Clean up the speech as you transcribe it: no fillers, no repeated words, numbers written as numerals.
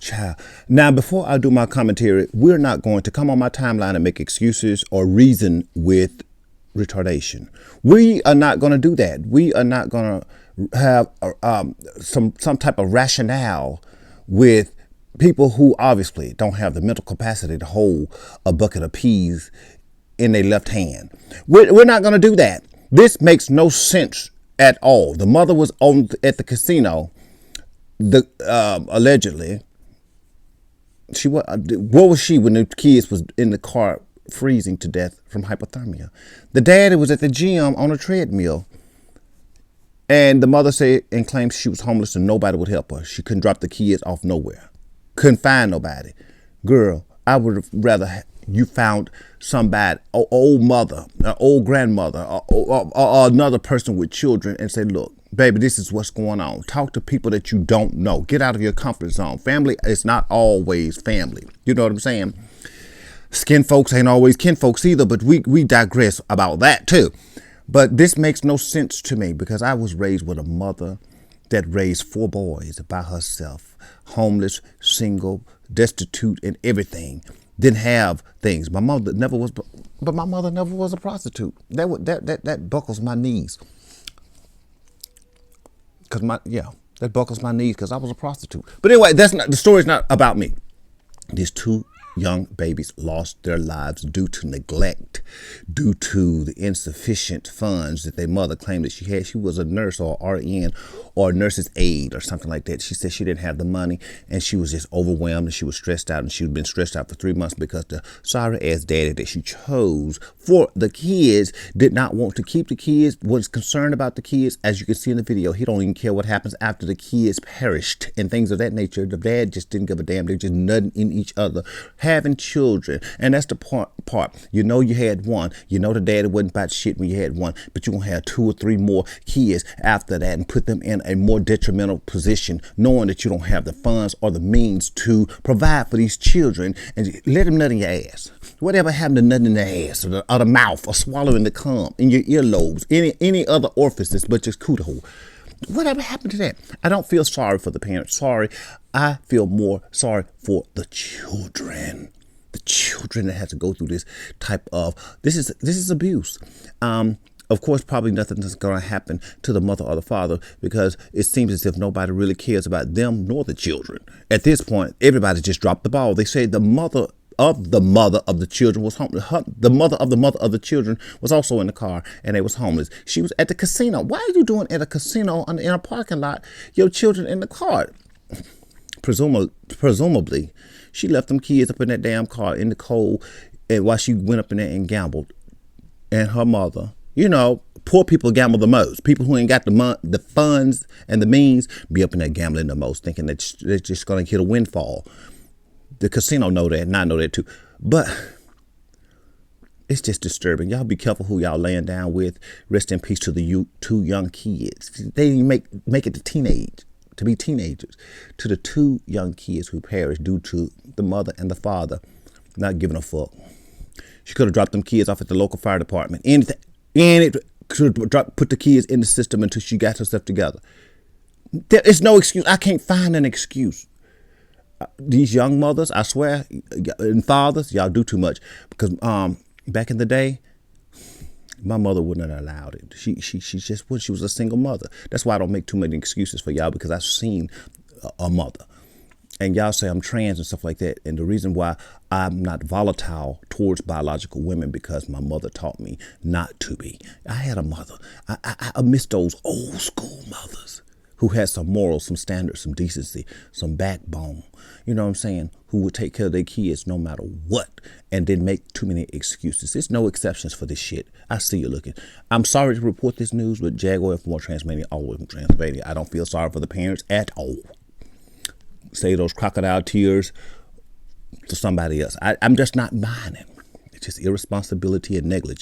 Child. Now, before I do my commentary, we're not going to come on my timeline and make excuses or reason with retardation. We are not going to do that. We are not going to have some type of rationale with people who obviously don't have the mental capacity to hold a bucket of peas in their left hand. We're not going to do that. This makes no sense at all. The mother was at the casino. Allegedly, what was she when the kids was in the car freezing to death from hypothermia? The daddy was at the gym on a treadmill, and the mother said and claimed she was homeless and nobody would help her. She couldn't drop the kids off nowhere. Couldn't find nobody. Girl, I would have rather you found somebody, an old mother, an old grandmother, or another person with children, and say, look, baby, this is what's going on. Talk to people that you don't know. Get out of your comfort zone. Family is not always family. You know what I'm saying? Skin folks ain't always kin folks either, but we digress about that too. But this makes no sense to me because I was raised with a mother that raised 4 boys by herself, homeless, single, destitute, and everything. Didn't have things. My mother never was, but my mother never was a prostitute. That buckles my knees. That buckles my knees because I was a prostitute. But anyway, the story's not about me. These 2 young babies lost their lives due to neglect, due to the insufficient funds that their mother claimed that she had. She was a nurse or RN or a nurse's aide or something like that. She said she didn't have the money and she was just overwhelmed and she was stressed out, and she'd been stressed out for 3 months because the sorry ass daddy that she chose for the kids did not want to keep the kids, was concerned about the kids. As you can see in the video, he don't even care what happens after the kids perished and things of that nature. The dad just didn't give a damn. They're just nutting in each other, having children. And that's the part. You know you had one. You know the daddy wasn't about shit when you had one, but you're going to have 2 or 3 more kids after that and put them in a more detrimental position, knowing that you don't have the funds or the means to provide for these children, and let them nut in your ass. Whatever happened to nutting in the ass or the mouth or swallowing the cum in your earlobes, any other orifices but just cootie hole? Whatever happened to that? I don't feel sorry for the parents. Sorry. I feel more sorry for the children. The children that have to go through this type of, this is abuse. Of course, probably nothing is going to happen to the mother or the father because it seems as if nobody really cares about them nor the children. At this point, everybody just dropped the ball. They say the mother of the children was homeless. The mother of the children was also in the car and they was homeless. She was at the casino. Why are you doing at a casino in a parking lot, your children in the car? Presumably, she left them kids up in that damn car in the cold, and while she went up in there and gambled. And her mother, poor people gamble the most. People who ain't got the funds and the means be up in there gambling the most, thinking that they're just going to get a windfall. The casino know that, and I know that too. But it's just disturbing. Y'all be careful who y'all laying down with. Rest in peace to the 2 young kids. They didn't make it to be teenagers. To the 2 young kids who perished due to the mother and the father not giving a fuck. She could have dropped them kids off at the local fire department. Anything. And it could have put the kids in the system until she got herself together. There is no excuse. I can't find an excuse. These young mothers, I swear, and fathers, y'all do too much. Because back in the day, my mother wouldn't have allowed it. She was a single mother. That's why I don't make too many excuses for y'all, because I've seen a mother. And y'all say I'm trans and stuff like that. And the reason why I'm not volatile towards biological women, because my mother taught me not to be. I had a mother. I miss those old school mothers who had some morals, some standards, some decency, some backbone. You know what I'm saying? Who would take care of their kids no matter what and didn't make too many excuses. There's no exceptions for this shit. I see you looking. I'm sorry to report this news, but Jaguar for more Transmania, always from Transmania. I don't feel sorry for the parents at all. Say those crocodile tears to somebody else. I'm just not buying it. It's just irresponsibility and negligence.